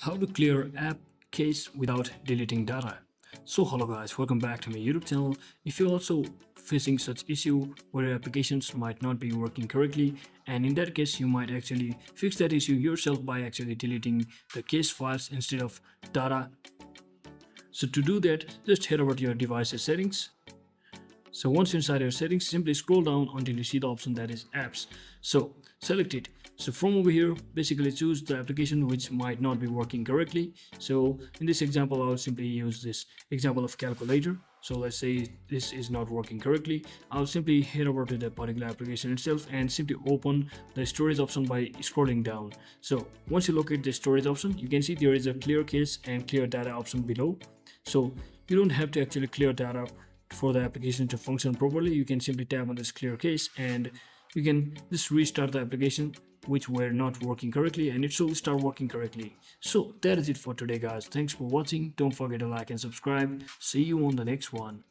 How to clear app case without deleting data. So hello guys, welcome back to my YouTube channel. If you're also facing such issue where your applications might not be working correctly, and in that case you might actually fix that issue yourself by actually deleting the case files instead of data. So to do that, just head over to your device's settings. So once you're inside your settings, simply scroll down until you see the option that is apps. So select it. So from over here, basically choose the application which might not be working correctly. So in this example, I'll simply use this example of calculator. So let's say this is not working correctly. I'll simply head over to the particular application itself and simply open the storage option by scrolling down. So once you locate the storage option, you can see there is a clear case and clear data option below. So you don't have to actually clear data for the application to function properly. You can simply tap on this clear case and you can just restart the application which were not working correctly, and it should start working correctly. So that is it for today guys. Thanks for watching. Don't forget to like and subscribe. See you on the next one.